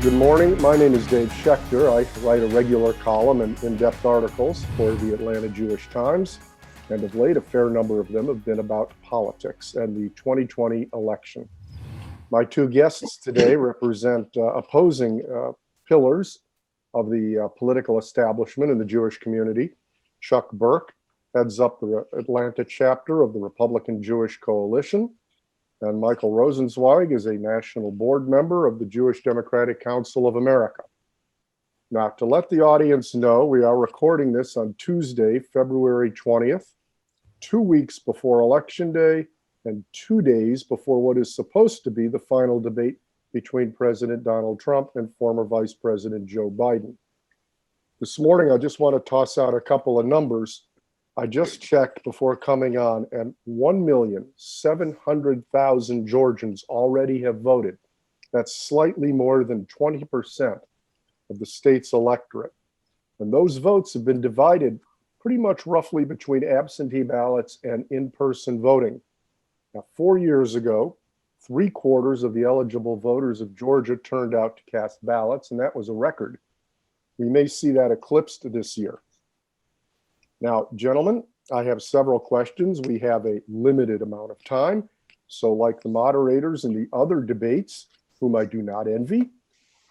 Good morning. My name is Dave Schechter. I write a regular column and in-depth articles for the Atlanta Jewish Times, and of late a fair number of them have been about politics and the 2020 election. My two guests today represent opposing pillars of the political establishment in the Jewish community. Chuck Burk heads up the Atlanta chapter of the Republican Jewish Coalition, and Michael Rosenzweig is a national board member of the Jewish Democratic Council of America. Now, to let the audience know, we are recording this on Tuesday, February 20th, 2 weeks before Election Day and 2 days before what is supposed to be the final debate between President Donald Trump and former Vice President Joe Biden. This morning, I just want to toss out a couple of numbers. I just checked before coming on, and 1,700,000 Georgians already have voted. That's slightly more than 20% of the state's electorate. And those votes have been divided pretty much roughly between absentee ballots and in-person voting. Now, 4 years ago, 3/4 of the eligible voters of Georgia turned out to cast ballots, and that was a record. We may see that eclipsed this year. Now, gentlemen, I have several questions. We have a limited amount of time. So like the moderators in the other debates, whom I do not envy,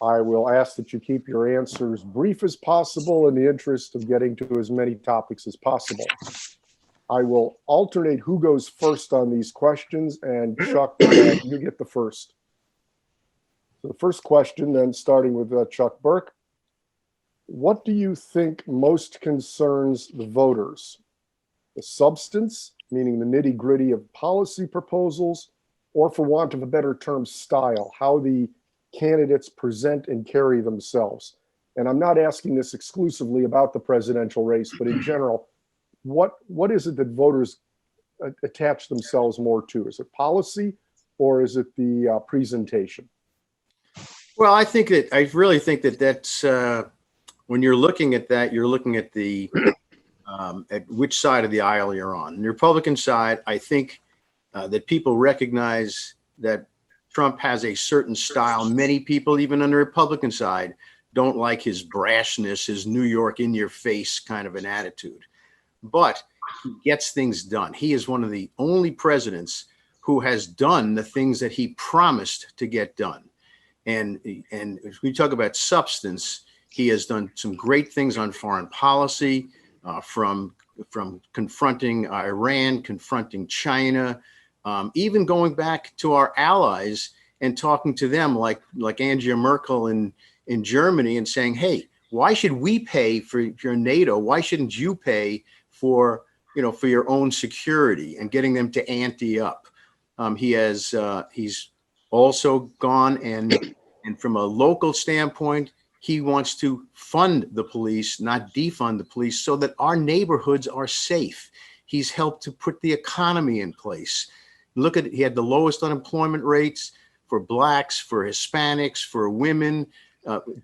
I will ask that you keep your answers brief as possible in the interest of getting to as many topics as possible. I will alternate who goes first on these questions, and Chuck, you get the first. So the first question, then, starting with Chuck Burk. What do you think most concerns the voters? The substance, meaning the nitty-gritty of policy proposals, or for want of a better term, style, how the candidates present and carry themselves? And I'm not asking this exclusively about the presidential race, but in general, what is it that voters attach themselves more to? Is it policy, or is it the presentation? Well, I really think that that's when you're looking at that, you're looking at the at which side of the aisle you're on. On the Republican side, I think that people recognize that Trump has a certain style. Many people, even on the Republican side, don't like his brashness, his New York in-your-face kind of an attitude. But he gets things done. He is one of the only presidents who has done the things that he promised to get done. And if we talk about substance, he has done some great things on foreign policy, from confronting Iran, confronting China, even going back to our allies and talking to them like Angela Merkel in Germany and saying, hey, why should we pay for your NATO? Why shouldn't you pay for your own security, and getting them to ante up? He's also gone and from a local standpoint, he wants to fund the police, not defund the police, so that our neighborhoods are safe. He's helped to put the economy in place. He had the lowest unemployment rates for Blacks, for Hispanics, for women.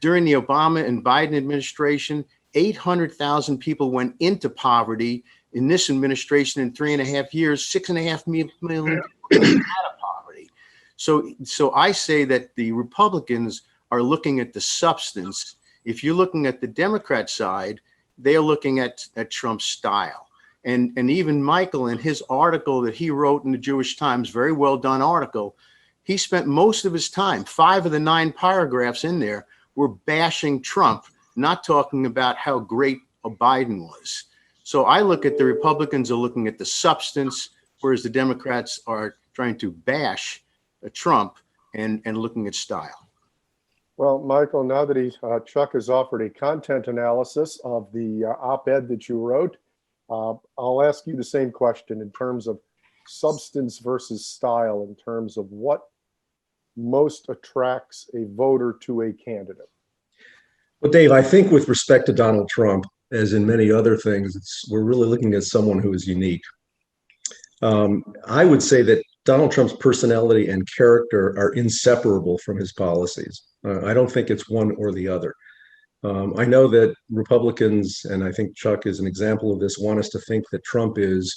During the Obama and Biden administration, 800,000 people went into poverty. In this administration, in 3.5 years, 6.5 million people out of poverty. So I say that the Republicans are looking at the substance. If you're looking at the Democrat side, they're looking at Trump's style. And even Michael, in his article that he wrote in the Jewish Times, very well done article, he spent most of his time, 5 of the 9 paragraphs in there, were bashing Trump, not talking about how great Biden was. So I look at the Republicans are looking at the substance, whereas the Democrats are trying to bash Trump and looking at style. Well, Michael, now that Chuck has offered a content analysis of the op-ed that you wrote, I'll ask you the same question in terms of substance versus style, in terms of what most attracts a voter to a candidate. Well, Dave, I think with respect to Donald Trump, as in many other things, we're really looking at someone who is unique. I would say that Donald Trump's personality and character are inseparable from his policies. I don't think it's one or the other. I know that Republicans, and I think Chuck is an example of this, want us to think that Trump is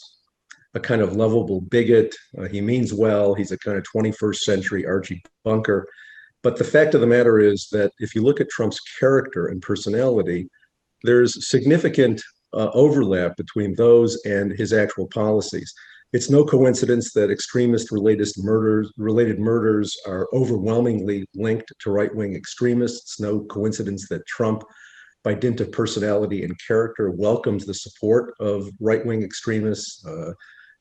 a kind of lovable bigot. He means well. He's a kind of 21st century Archie Bunker. But the fact of the matter is that if you look at Trump's character and personality, there's significant overlap between those and his actual policies. It's no coincidence that extremist related murders are overwhelmingly linked to right-wing extremists. It's no coincidence that Trump, by dint of personality and character, welcomes the support of right-wing extremists.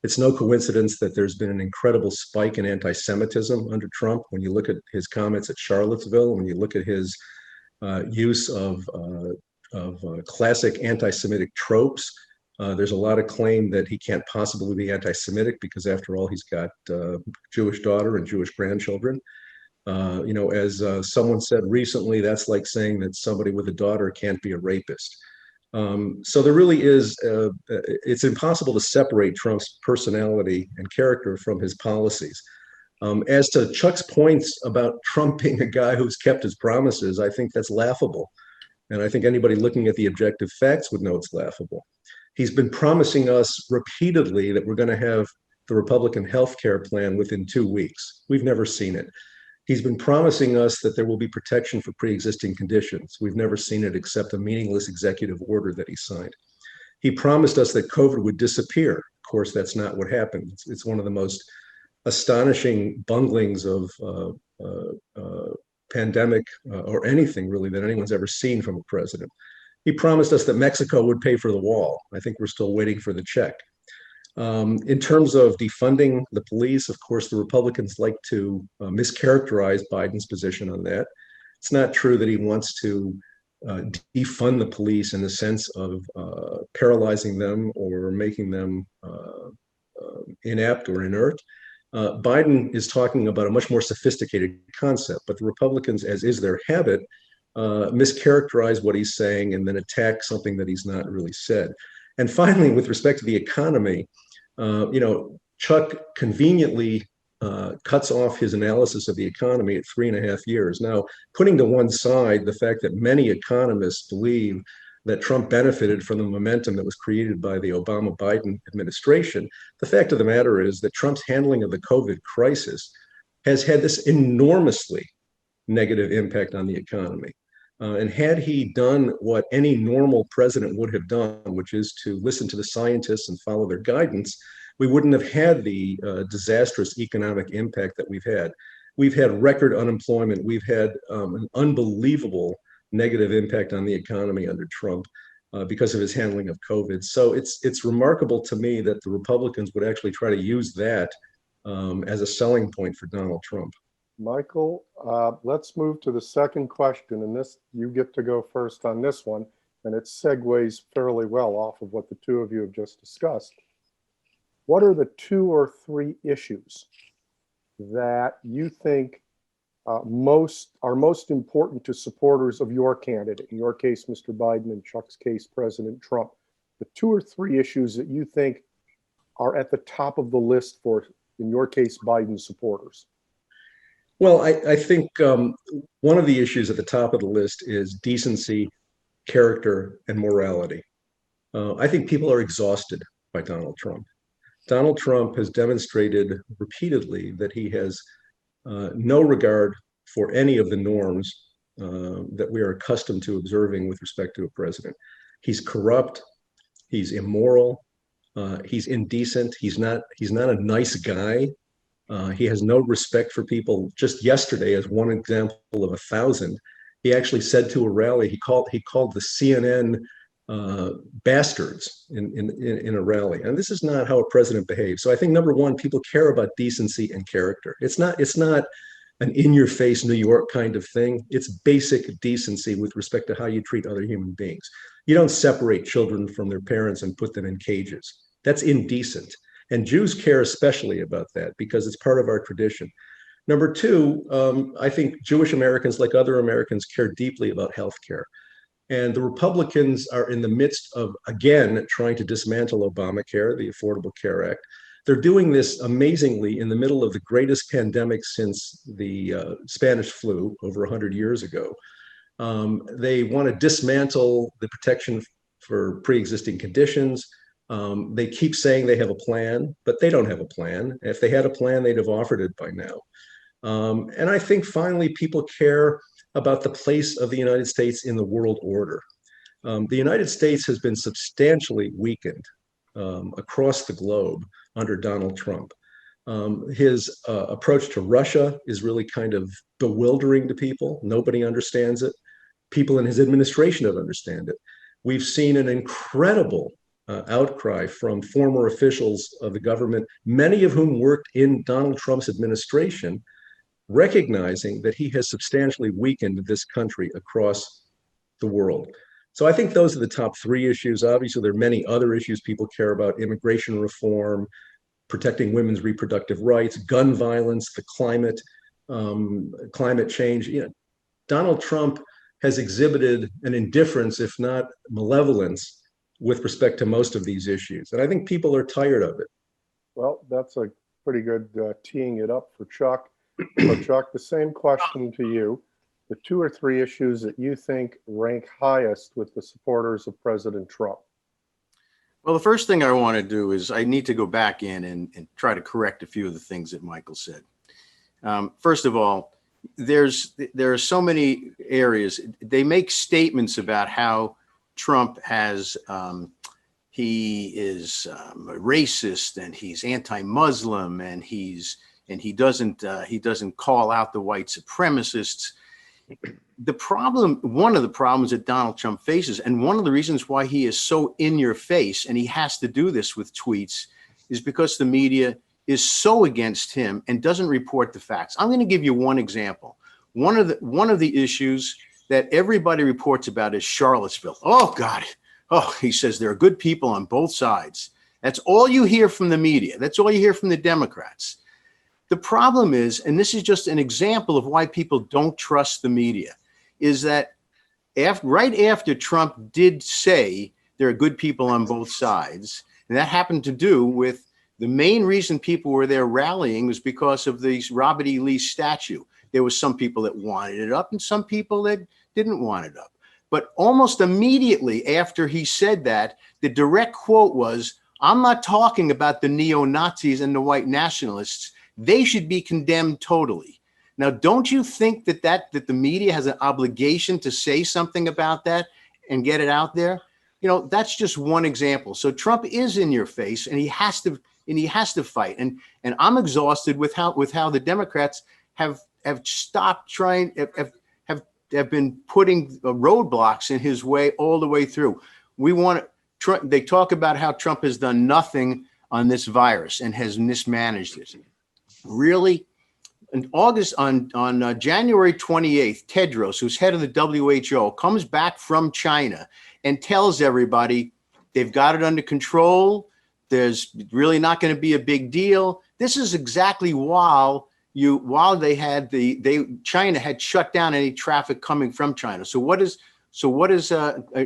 It's no coincidence that there's been an incredible spike in anti-Semitism under Trump. When you look at his comments at Charlottesville, when you look at his use of classic anti-Semitic tropes, there's a lot of claim that he can't possibly be anti-Semitic because, after all, he's got a Jewish daughter and Jewish grandchildren. As someone said recently, that's like saying that somebody with a daughter can't be a rapist. So there really is, it's impossible to separate Trump's personality and character from his policies. As to Chuck's points about Trump being a guy who's kept his promises, I think that's laughable. And I think anybody looking at the objective facts would know it's laughable. He's been promising us repeatedly that we're going to have the Republican health care plan within 2 weeks. We've never seen it. He's been promising us that there will be protection for pre-existing conditions. We've never seen it except a meaningless executive order that he signed. He promised us that COVID would disappear. Of course, that's not what happened. It's one of the most astonishing bunglings of pandemic or anything really that anyone's ever seen from a president. He promised us that Mexico would pay for the wall. I think we're still waiting for the check. In terms of defunding the police, of course, the Republicans like to mischaracterize Biden's position on that. It's not true that he wants to defund the police in the sense of paralyzing them or making them inept or inert. Biden is talking about a much more sophisticated concept, but the Republicans, as is their habit, mischaracterize what he's saying and then attack something that he's not really said. And finally, with respect to the economy, Chuck conveniently cuts off his analysis of the economy at 3.5 years. Now, putting to one side the fact that many economists believe that Trump benefited from the momentum that was created by the Obama-Biden administration, the fact of the matter is that Trump's handling of the COVID crisis has had this enormously negative impact on the economy. And had he done what any normal president would have done, which is to listen to the scientists and follow their guidance, we wouldn't have had the disastrous economic impact that we've had. We've had record unemployment. We've had an unbelievable negative impact on the economy under Trump because of his handling of COVID. So it's remarkable to me that the Republicans would actually try to use that as a selling point for Donald Trump. Michael, let's move to the second question, and this, you get to go first on this one, and it segues fairly well off of what the two of you have just discussed. What are the 2 or 3 issues that you think are most important to supporters of your candidate, in your case, Mr. Biden, in Chuck's case, President Trump? The 2 or 3 issues that you think are at the top of the list for, in your case, Biden supporters? Well, I think one of the issues at the top of the list is decency, character, and morality. I think people are exhausted by Donald Trump. Donald Trump has demonstrated repeatedly that he has no regard for any of the norms that we are accustomed to observing with respect to a president. He's corrupt, he's immoral, he's indecent, he's not a nice guy. He has no respect for people. Just yesterday, as one example of 1,000, he actually said to a rally, he called the CNN bastards in a rally. And this is not how a president behaves. So I think, number one, people care about decency and character. It's not an in-your-face New York kind of thing. It's basic decency with respect to how you treat other human beings. You don't separate children from their parents and put them in cages. That's indecent. And Jews care especially about that because it's part of our tradition. Number two, I think Jewish Americans, like other Americans, care deeply about healthcare. And the Republicans are in the midst of, again, trying to dismantle Obamacare, the Affordable Care Act. They're doing this amazingly in the middle of the greatest pandemic since the Spanish flu over 100 years ago. They want to dismantle the protection for pre-existing conditions. They keep saying they have a plan, but they don't have a plan. If they had a plan, they'd have offered it by now. And I think finally people care about the place of the United States in the world order. The United States has been substantially weakened across the globe under Donald Trump. His approach to Russia is really kind of bewildering to people. Nobody understands it. People in his administration don't understand it. We've seen an incredible outcry from former officials of the government, many of whom worked in Donald Trump's administration, recognizing that he has substantially weakened this country across the world. So I think those are the top three issues. Obviously, there are many other issues people care about: immigration reform, protecting women's reproductive rights, gun violence, the climate change. Donald Trump has exhibited an indifference, if not malevolence, with respect to most of these issues. And I think people are tired of it. Well, that's a pretty good teeing it up for Chuck. So Chuck, the same question to you. The 2 or 3 issues that you think rank highest with the supporters of President Trump. Well, the first thing I want to do is I need to go back in and try to correct a few of the things that Michael said. First of all, there are so many areas. They make statements about how Trump has he is racist and he's anti-Muslim and he doesn't call out the white supremacists. One of the problems that Donald Trump faces, and one of the reasons why he is so in your face, and he has to do this with tweets, is because the media is so against him and doesn't report the facts. I'm going to give you one example. One of the issues that everybody reports about is Charlottesville. Oh God. Oh, he says there are good people on both sides. That's all you hear from the media. That's all you hear from the Democrats. The problem is, and this is just an example of why people don't trust the media, is that right after Trump did say there are good people on both sides, and that happened to do with the main reason people were there rallying was because of the Robert E. Lee statue. There was some people that wanted it up and some people that didn't want it up. But almost immediately after he said that, the direct quote was, "I'm not talking about the neo-Nazis and the white nationalists. They should be condemned totally." Now, don't you think that the media has an obligation to say something about that and get it out there? That's just one example. So Trump is in your face, and he has to fight. And I'm exhausted with how the Democrats have stopped trying, have been putting roadblocks in his way all the way through. They talk about how Trump has done nothing on this virus and has mismanaged it. Really? On January 28th, Tedros, who's head of the WHO, comes back from China and tells everybody they've got it under control. There's really not going to be a big deal. This is exactly while China had shut down any traffic coming from China. So what is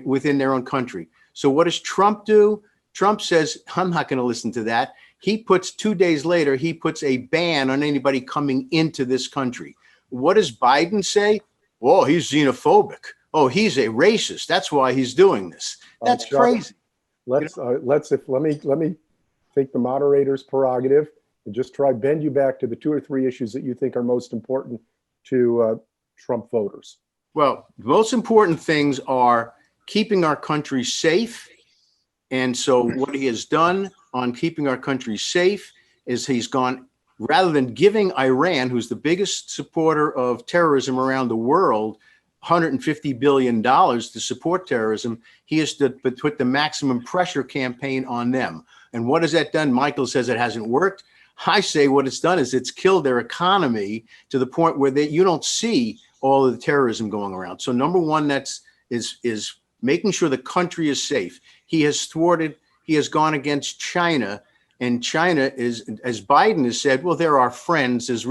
within their own country? So what does Trump do? Trump says, I'm not going to listen to that. 2 days later, he puts a ban on anybody coming into this country. What does Biden say? Oh, he's xenophobic. Oh, he's a racist. That's why he's doing this. That's crazy. Let me take the moderator's prerogative and just try bend you back to the 2 or 3 issues that you think are most important to Trump voters. Well, the most important things are keeping our country safe. And so what he has done on keeping our country safe is he's gone, rather than giving Iran, who's the biggest supporter of terrorism around the world, $150 billion to support terrorism, he has to put the maximum pressure campaign on them. And what has that done? Michael says it hasn't worked. I say what it's done is it's killed their economy to the point where you don't see all of the terrorism going around. So number one, is making sure the country is safe. He has gone against China, and China is, as Biden has said, well, they're our friends. There's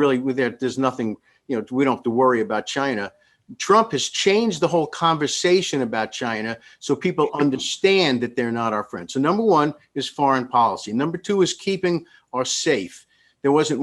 nothing, we don't have to worry about China. Trump has changed the whole conversation about China so people understand that they're not our friends. So number one is foreign policy. Number two is keeping us safe. There wasn't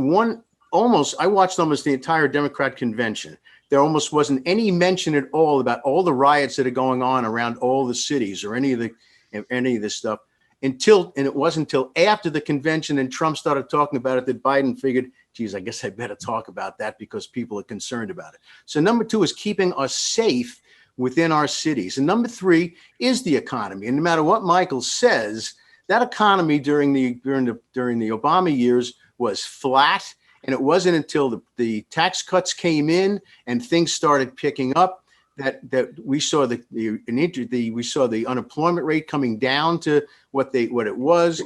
I watched almost the entire Democrat convention. There almost wasn't any mention at all about all the riots that are going on around all the cities or any of this stuff. and it wasn't until after the convention and Trump started talking about it that Biden figured, geez, I guess I better talk about that because people are concerned about it. So number 2 is keeping us safe within our cities. And number 3 is the economy. And no matter what Michael says, that economy during the Obama years was flat. And it wasn't until the tax cuts came in and things started picking up that we saw we saw the unemployment rate coming down to what it was,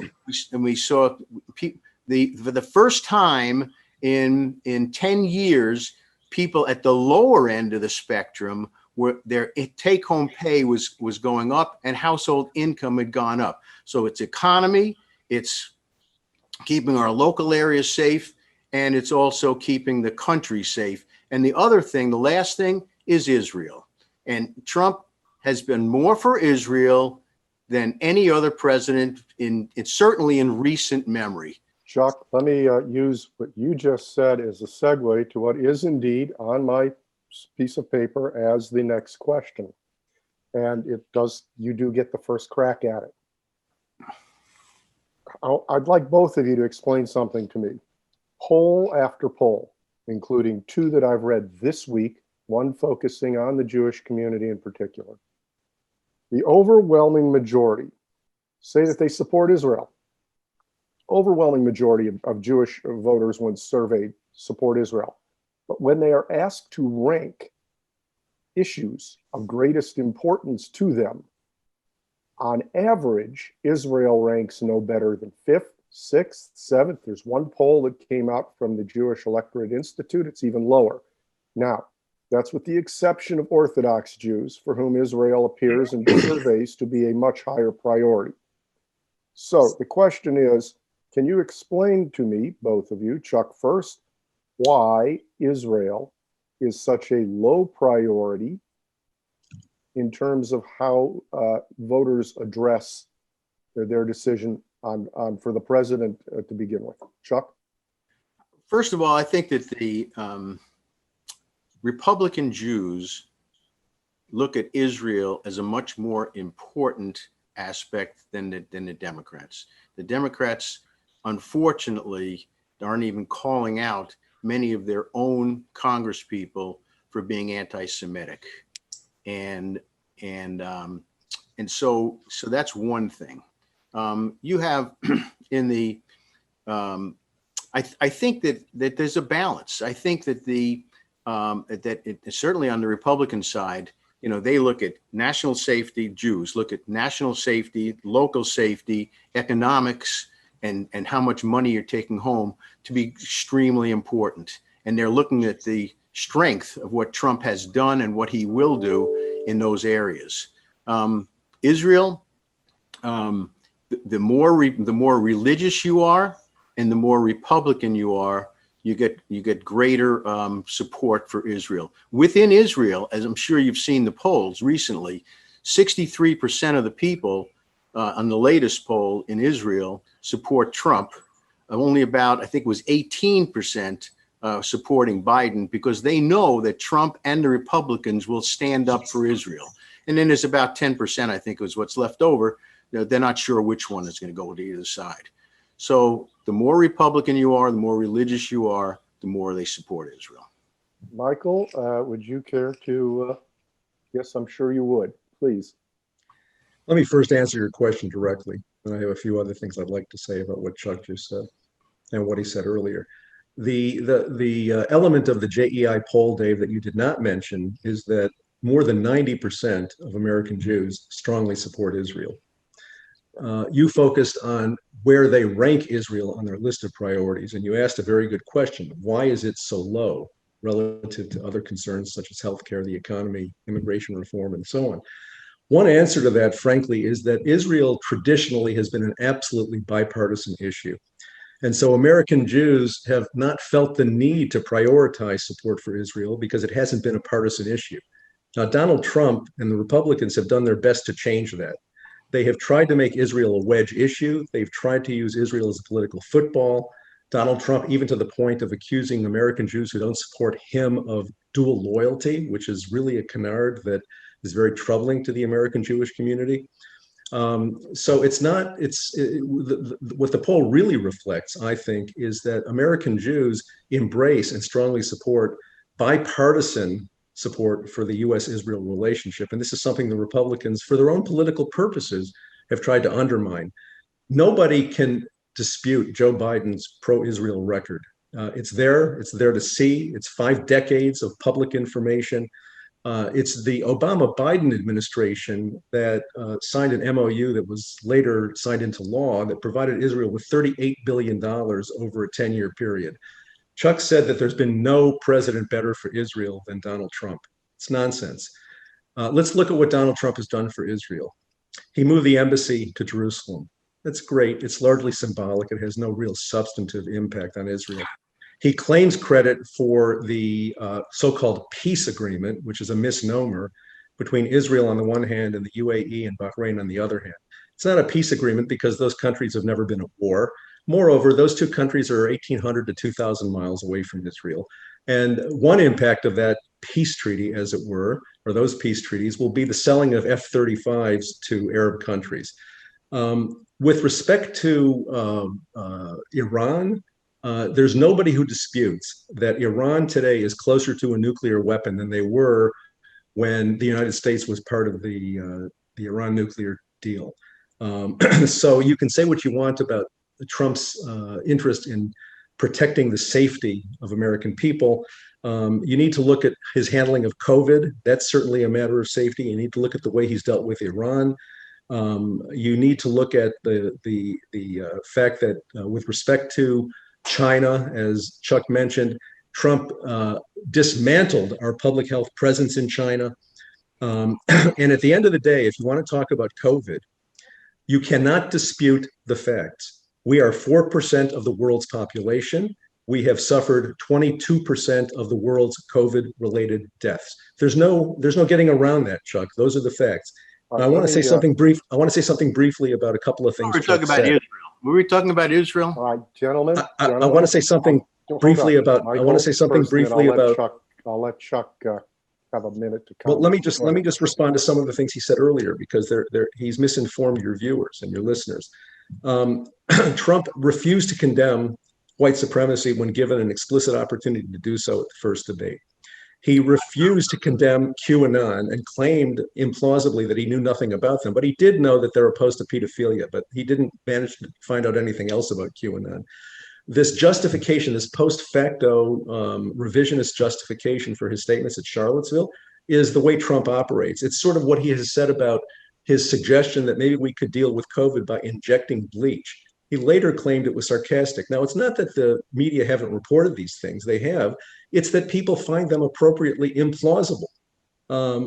and we saw for the first time in 10 years, people at the lower end of the spectrum where their take-home pay was going up and household income had gone up. So it's economy, it's keeping our local areas safe, and it's also keeping the country safe. And the other thing, the last thing, is Israel. And Trump has been more for Israel than any other president certainly in recent memory. Chuck, let me use what you just said as a segue to what is indeed on my piece of paper as the next question. And you do get the first crack at it. I'd like both of you to explain something to me. Poll after poll, including 2 that I've read this week, one focusing on the Jewish community in particular. The overwhelming majority say that they support Israel. Overwhelming majority of Jewish voters, when surveyed, support Israel. But when they are asked to rank issues of greatest importance to them, on average, Israel ranks no better than 5th, 6th, 7th. There's one poll that came out from the Jewish Electorate Institute. It's even lower. Now, that's with the exception of Orthodox Jews, for whom Israel appears in surveys to be a much higher priority. So the question is, can you explain to me, both of you, Chuck first, why Israel is such a low priority in terms of how voters address their decision for the president to begin with? Chuck? First of all, I think that the Republican Jews look at Israel as a much more important aspect than the Democrats. The Democrats, unfortunately, aren't even calling out many of their own Congress people for being anti-Semitic, and so that's one thing. You have in the I think that there's a balance. I think that certainly on the Republican side, they look at national safety. Jews look at national safety, local safety, economics, and how much money you're taking home to be extremely important. And they're looking at the strength of what Trump has done and what he will do in those areas. Israel, the more religious you are and the more Republican you are, you get greater support for Israel. Within Israel, as I'm sure you've seen the polls recently, 63% of the people on the latest poll in Israel support Trump. Only about, I think it was 18% supporting Biden, because they know that Trump and the Republicans will stand up for Israel. And then there's about 10%, I think, was what's left over. They're not sure which one is going to go to either side. So the more Republican you are, the more religious you are, the more they support Israel. Michael, would you care to? Yes, I'm sure you would. Please. Let me first answer your question directly. And I have a few other things I'd like to say about what Chuck just said and what he said earlier. The element of the JEI poll, Dave, that you did not mention is that more than 90% of American Jews strongly support Israel. You focused on where they rank Israel on their list of priorities, and you asked a very good question. Why is it so low relative to other concerns such as healthcare, the economy, immigration reform, and so on? One answer to that, frankly, is that Israel traditionally has been an absolutely bipartisan issue. And so American Jews have not felt the need to prioritize support for Israel because it hasn't been a partisan issue. Now, Donald Trump and the Republicans have done their best to change that. They have tried to make Israel a wedge issue. They've tried to use Israel as a political football. Donald Trump, even to the point of accusing American Jews who don't support him of dual loyalty, which is really a canard that is very troubling to the American Jewish community. So it's not, what the poll really reflects, I think, is that American Jews embrace and strongly support bipartisan support for the US-Israel relationship. And this is something the Republicans, for their own political purposes, have tried to undermine. Nobody can dispute Joe Biden's pro-Israel record. It's there to see. It's 5 decades of public information. It's the Obama-Biden administration that signed an MOU that was later signed into law that provided Israel with $38 billion over a 10-year period. Chuck said that there's been no president better for Israel than Donald Trump. It's nonsense. Let's look at what Donald Trump has done for Israel. He moved the embassy to Jerusalem. That's great. It's largely symbolic. It has no real substantive impact on Israel. He claims credit for the so-called peace agreement, which is a misnomer, between Israel on the one hand and the UAE and Bahrain on the other hand. It's not a peace agreement because those countries have never been at war. Moreover, those two countries are 1,800 to 2,000 miles away from Israel. And one impact of that peace treaty, as it were, or those peace treaties, will be the selling of F-35s to Arab countries. With respect to Iran, there's nobody who disputes that Iran today is closer to a nuclear weapon than they were when the United States was part of the Iran nuclear deal. So you can say what you want about Trump's interest in protecting the safety of American people. You need to look at his handling of COVID. That's certainly a matter of safety. You need to look at the way he's dealt with Iran. You need to look at the fact that with respect to China, as Chuck mentioned, Trump dismantled our public health presence in China. And at the end of the day, if you want to talk about COVID, you cannot dispute the facts. We are 4% of the world's population. We have suffered 22% of the world's COVID-related deaths. There's no getting around that, Chuck. Those are the facts. I want to say something brief. I want to say something briefly about a couple of things. We're talking about Israel. Were we talking about Israel? All right, gentlemen. I want to say something briefly about. I want to say something briefly about. I'll let Chuck have a minute to comment. Well, let me just respond to some of the things he said earlier because he's misinformed your viewers and your listeners. Trump refused to condemn white supremacy when given an explicit opportunity to do so at the first debate. He refused to condemn QAnon and claimed implausibly that he knew nothing about them, but he did know that they're opposed to pedophilia, but he didn't manage to find out anything else about QAnon. This justification, this post facto revisionist justification for his statements at Charlottesville is the way Trump operates. It's sort of what he has said about his suggestion that maybe we could deal with COVID by injecting bleach. He later claimed it was sarcastic. Now, it's not that the media haven't reported these things. They have. It's that people find them appropriately implausible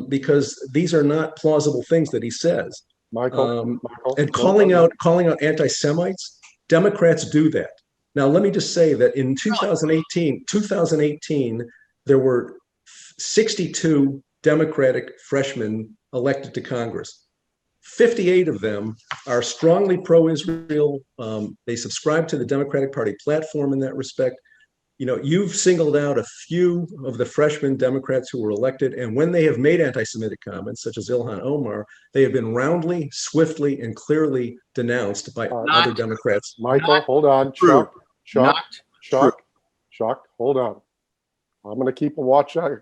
because these are not plausible things that he says. Michael, and calling out anti-Semites, Democrats do that. Now, let me just say that in 2018, there were 62 Democratic freshmen elected to Congress. 58 of them are strongly pro-Israel. They subscribe to the Democratic Party platform in that respect. You know, you've singled out a few of the freshman Democrats who were elected, and when they have made anti-Semitic comments, such as Ilhan Omar, they have been roundly, swiftly, and clearly denounced by other Democrats. Michael, hold on. Chuck, hold on. I'm going to keep a watch on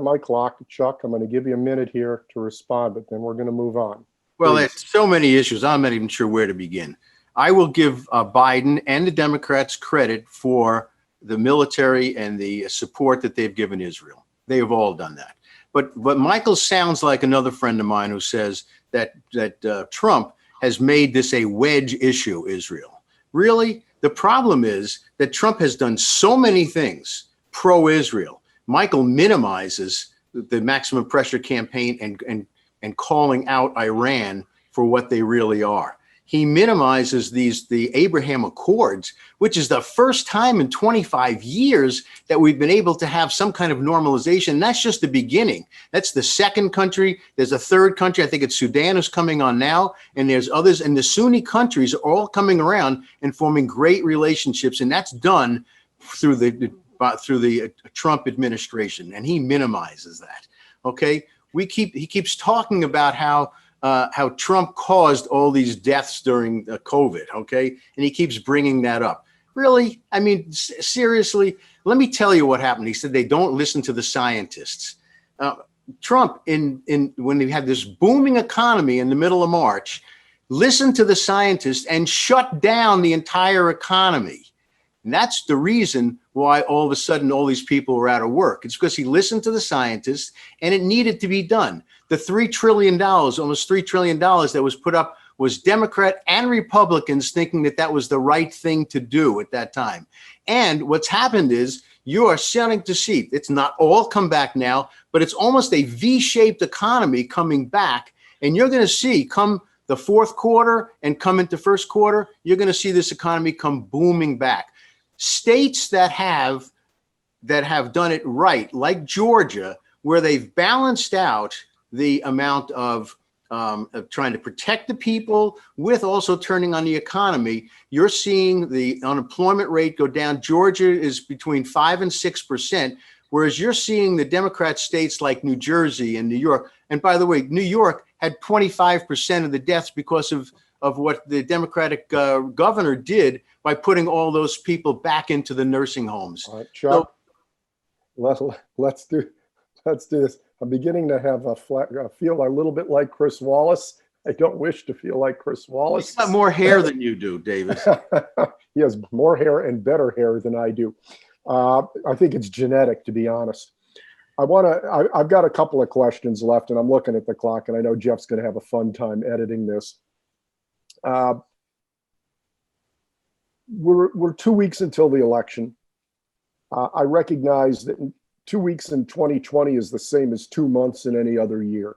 my clock. Chuck, I'm going to give you a minute here to respond, but then we're going to move on. Well, it's so many issues. I'm not even sure where to begin. I will give Biden and the Democrats credit for the military and the support that they've given Israel. They have all done that. But Michael sounds like another friend of mine who says that Trump has made this a wedge issue, Israel. Really? The problem is that Trump has done so many things pro-Israel. Michael minimizes the maximum pressure campaign and calling out Iran for what they really are. He minimizes the Abraham Accords, which is the first time in 25 years that we've been able to have some kind of normalization. And that's just the beginning. That's the second country. There's a third country. I think it's Sudan is coming on now. And there's others. And the Sunni countries are all coming around and forming great relationships. And that's done through the Trump administration. And he minimizes that. Okay. He keeps talking about how how Trump caused all these deaths during COVID. Okay. And he keeps bringing that up. Really? I mean, seriously, let me tell you what happened. He said they don't listen to the scientists. Trump, when he had this booming economy in the middle of March, listened to the scientists and shut down the entire economy. And that's the reason why all of a sudden all these people were out of work. It's because he listened to the scientists and it needed to be done. The $3 trillion, almost $3 trillion that was put up was Democrat and Republicans thinking that that was the right thing to do at that time. And what's happened is you are starting to see, it's not all come back now, but it's almost a V-shaped economy coming back. And you're going to see come the fourth quarter and come into first quarter, you're going to see this economy come booming back. States that have done it right, like Georgia, where they've balanced out the amount of trying to protect the people with also turning on the economy, you're seeing the unemployment rate go down. Georgia is between 5% and 6%, whereas you're seeing the Democrat states like New Jersey and New York. And by the way, New York had 25% of the deaths because of what the Democratic governor did by putting all those people back into the nursing homes. All right, Chuck, let's do this. I'm beginning to have feel a little bit like Chris Wallace. I don't wish to feel like Chris Wallace. He's got more hair than you do, David. He has more hair and better hair than I do. I think it's genetic, to be honest. I've got a couple of questions left, and I'm looking at the clock, and I know Jeff's going to have a fun time editing this. We're 2 weeks until the election. I recognize that 2 weeks in 2020 is the same as 2 months in any other year.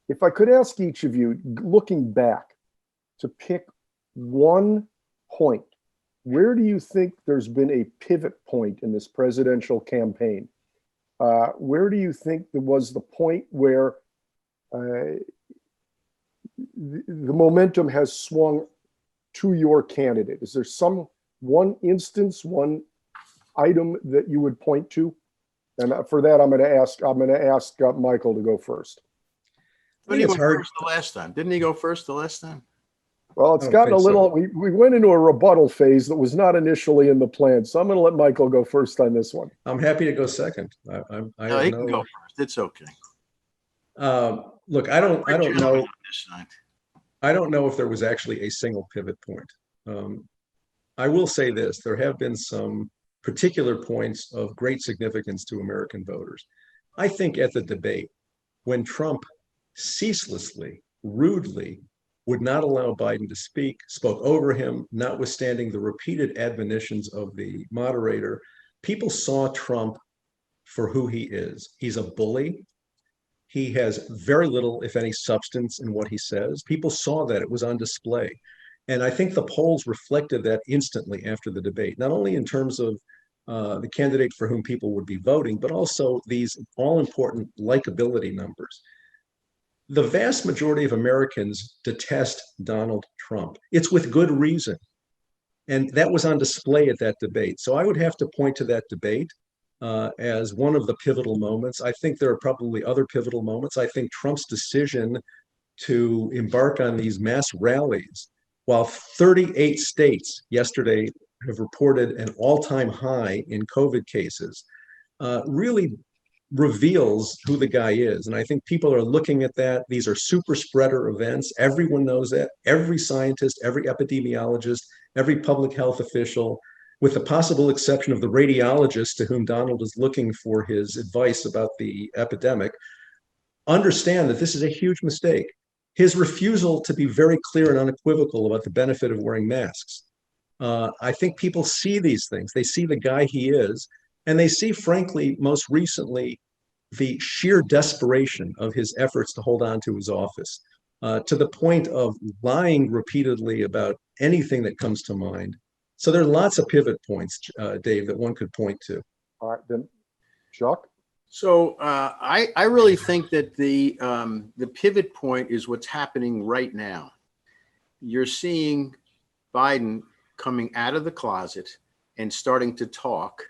If I could ask each of you, looking back, to pick one point, where do you think there's been a pivot point in this presidential campaign? Where do you think there was the point where the momentum has swung to your candidate? Is there one instance, one item that you would point to? And for that, I'm going to ask Michael to go first. But he went first the last time. Didn't he go first the last time? Well, it's gotten a little, we went into a rebuttal phase that was not initially in the plan. So I'm going to let Michael go first on this one. I'm happy to go second. No, he can go first. It's okay. Look, I don't know if there was actually a single pivot point. I will say this, there have been some particular points of great significance to American voters. I think at the debate, when Trump ceaselessly, rudely would not allow Biden to speak, spoke over him, notwithstanding the repeated admonitions of the moderator, people saw Trump for who he is. He's a bully. He has very little, if any, substance in what he says. People saw that. It was on display. And I think the polls reflected that instantly after the debate, not only in terms of the candidate for whom people would be voting, but also these all-important likability numbers. The vast majority of Americans detest Donald Trump. It's with good reason. And that was on display at that debate. So I would have to point to that debate as one of the pivotal moments. I think there are probably other pivotal moments. I think Trump's decision to embark on these mass rallies, while 38 states yesterday have reported an all-time high in COVID cases, really reveals who the guy is. And I think people are looking at that. These are super spreader events. Everyone knows that. Every scientist, every epidemiologist, every public health official, with the possible exception of the radiologist to whom Donald is looking for his advice about the epidemic, understand that this is a huge mistake. His refusal to be very clear and unequivocal about the benefit of wearing masks. I think people see these things. They see the guy he is, and they see, frankly, most recently, the sheer desperation of his efforts to hold on to his office, to the point of lying repeatedly about anything that comes to mind. So there are lots of pivot points, Dave, that one could point to. All right, then, Chuck? So I really think that the pivot point is what's happening right now. You're seeing Biden coming out of the closet and starting to talk.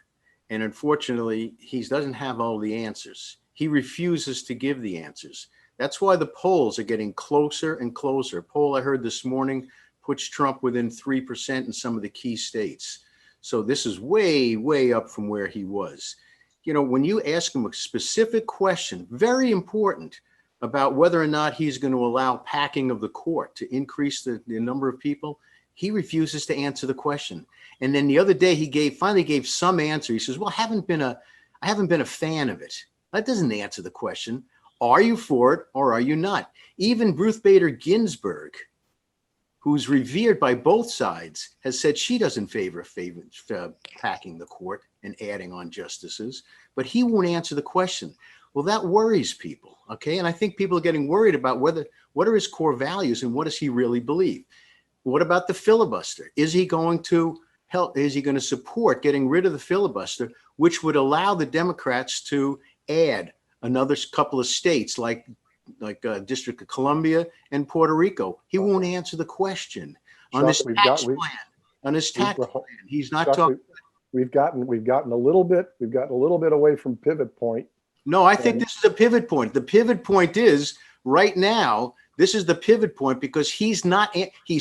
And unfortunately, he doesn't have all the answers. He refuses to give the answers. That's why the polls are getting closer and closer. A poll I heard this morning puts Trump within 3% in some of the key states. So this is way, way up from where he was. You know, when you ask him a specific question, very important, about whether or not he's going to allow packing of the court to increase the number of people, he refuses to answer the question. And then the other day he finally gave some answer. He says, well, I haven't been a fan of it. That doesn't answer the question. Are you for it or are you not? Even Ruth Bader Ginsburg, who's revered by both sides, has said she doesn't favor packing the court and adding on justices, but he won't answer the question. Well, that worries people, okay? And I think people are getting worried about what are his core values and what does he really believe? What about the filibuster? Is he going to help? Is he going to support getting rid of the filibuster, which would allow the Democrats to add another couple of states like District of Columbia and Puerto Rico? He won't answer the question on his tax plan. On his tax plan, he's not talking. We've gotten a little bit away from pivot point. No, I think this is a pivot point. The pivot point is right now, this is the pivot point because he's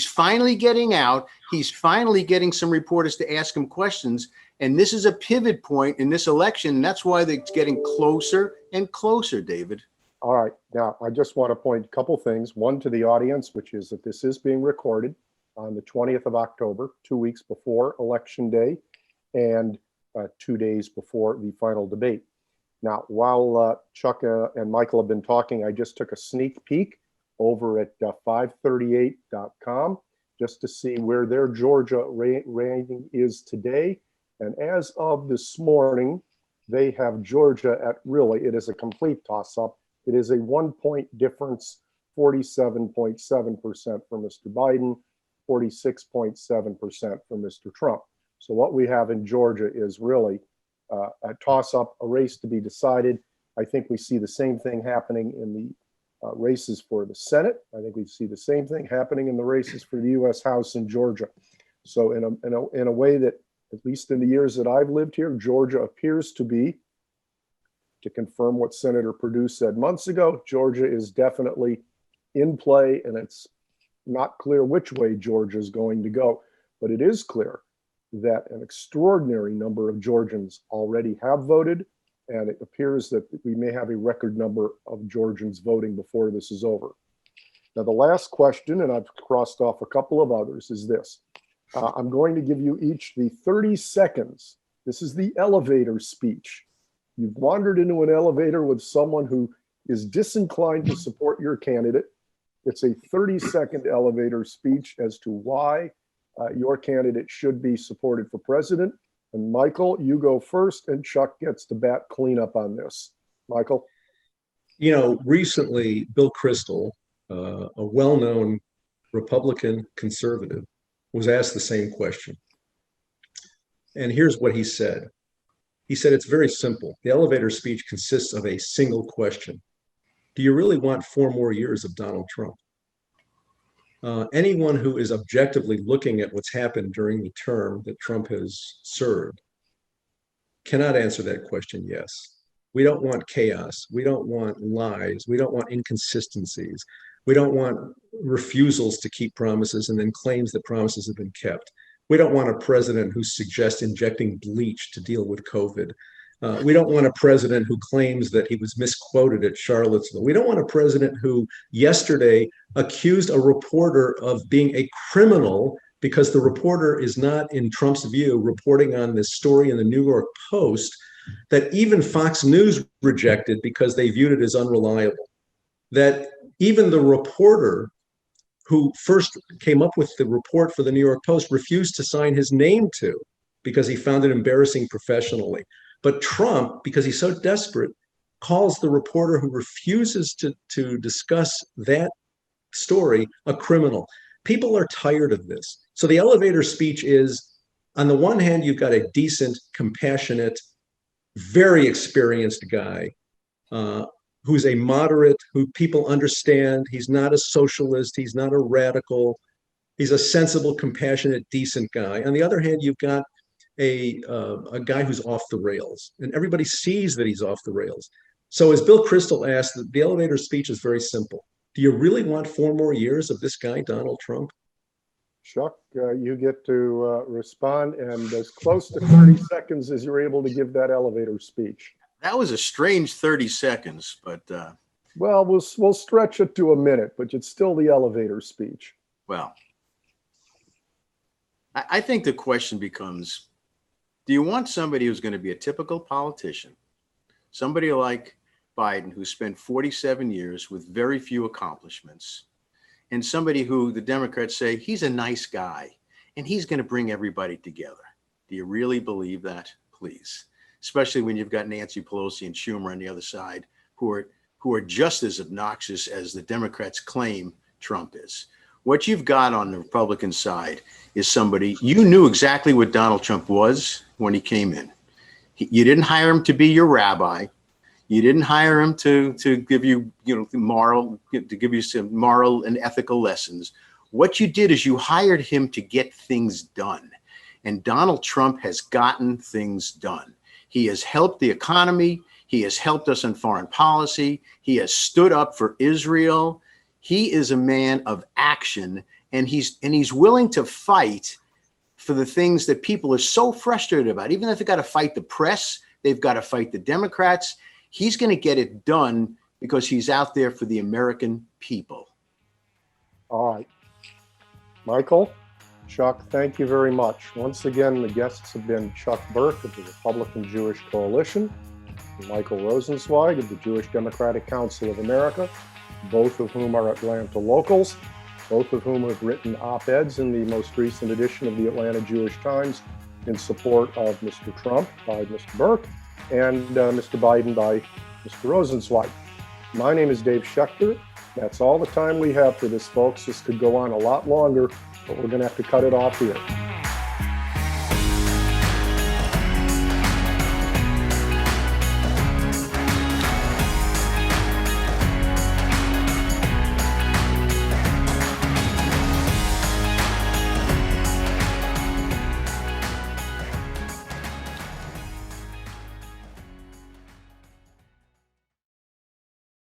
finally getting out. He's finally getting some reporters to ask him questions. And this is a pivot point in this election. And that's why it's getting closer and closer, David. All right. Now, I just want to point a couple things. One to the audience, which is that this is being recorded on the 20th of October, 2 weeks before Election Day and 2 days before the final debate. Now, while Chuck and Michael have been talking, I just took a sneak peek over at 538.com just to see where their Georgia ranking is today. And as of this morning, they have Georgia at it is a complete toss-up. It is a 1 point difference, 47.7% for Mr. Biden, 46.7% for Mr. Trump. So what we have in Georgia is really a toss-up, a race to be decided. I think we see the same thing happening in the races for the Senate. I think we see the same thing happening in the races for the U.S. House in Georgia. So in a way that, at least in the years that I've lived here, Georgia appears to be, to confirm what Senator Perdue said months ago, Georgia is definitely in play, and it's not clear which way Georgia is going to go. But it is clear that an extraordinary number of Georgians already have voted, and it appears that we may have a record number of Georgians voting before this is over. Now, the last question, and I've crossed off a couple of others, is this. I'm going to give you each the 30 seconds. This is the elevator speech. You've wandered into an elevator with someone who is disinclined to support your candidate. It's a 30-second elevator speech as to why your candidate should be supported for president. And Michael, you go first, and Chuck gets to bat cleanup on this. Michael? You know, recently, Bill Kristol, a well-known Republican conservative, was asked the same question. And here's what he said. He said, it's very simple. The elevator speech consists of a single question. Do you really want 4 more years of Donald Trump? Anyone who is objectively looking at what's happened during the term that Trump has served cannot answer that question yes. We don't want chaos. We don't want lies. We don't want inconsistencies. We don't want refusals to keep promises and then claims that promises have been kept. We don't want a president who suggests injecting bleach to deal with COVID. We don't want a president who claims that he was misquoted at Charlottesville. We don't want a president who yesterday accused a reporter of being a criminal because the reporter is not, in Trump's view, reporting on this story in the New York Post that even Fox News rejected because they viewed it as unreliable. That even the reporter who first came up with the report for the New York Post refused to sign his name to because he found it embarrassing professionally. But Trump, because he's so desperate, calls the reporter who refuses to discuss that story a criminal. People are tired of this. So the elevator speech is, on the one hand, you've got a decent, compassionate, very experienced guy who's a moderate, who people understand. He's not a socialist. He's not a radical. He's a sensible, compassionate, decent guy. On the other hand, you've got a guy who's off the rails, and everybody sees that he's off the rails. So as Bill Kristol asked, the elevator speech is very simple. Do you really want 4 more years of this guy, Donald Trump? Chuck, you get to respond, and as close to 30 seconds as you're able to give that elevator speech. That was a strange 30 seconds, but Well, we'll stretch it to a minute, but it's still the elevator speech. well, I think the question becomes, do you want somebody who's going to be a typical politician, somebody like Biden, who spent 47 years with very few accomplishments, and somebody who the Democrats say he's a nice guy and he's going to bring everybody together? Do you really believe that? Please, especially when you've got Nancy Pelosi and Schumer on the other side, who are just as obnoxious as the Democrats claim Trump is. What you've got on the Republican side is somebody, you knew exactly what Donald Trump was when he came in. You didn't hire him to be your rabbi. You didn't hire him to give you, to give you some moral and ethical lessons. What you did is you hired him to get things done. And Donald Trump has gotten things done. He has helped the economy. He has helped us in foreign policy. He has stood up for Israel. He is a man of action, and he's willing to fight for the things that people are so frustrated about. Even if they've got to fight the press, they've got to fight the Democrats. He's going to get it done because he's out there for the American people. All right. Michael, Chuck, thank you very much. Once again, the guests have been Chuck Burke of the Republican Jewish Coalition and Michael Rosenzweig of the Jewish Democratic Council of America, both of whom are Atlanta locals, both of whom have written op-eds in the most recent edition of the Atlanta Jewish Times in support of Mr. Trump by Mr. Burke and Mr. Biden by Mr. Rosenzweig. My name is Dave Schechter. That's all the time we have for this, folks. This could go on a lot longer, but we're going to have to cut it off here.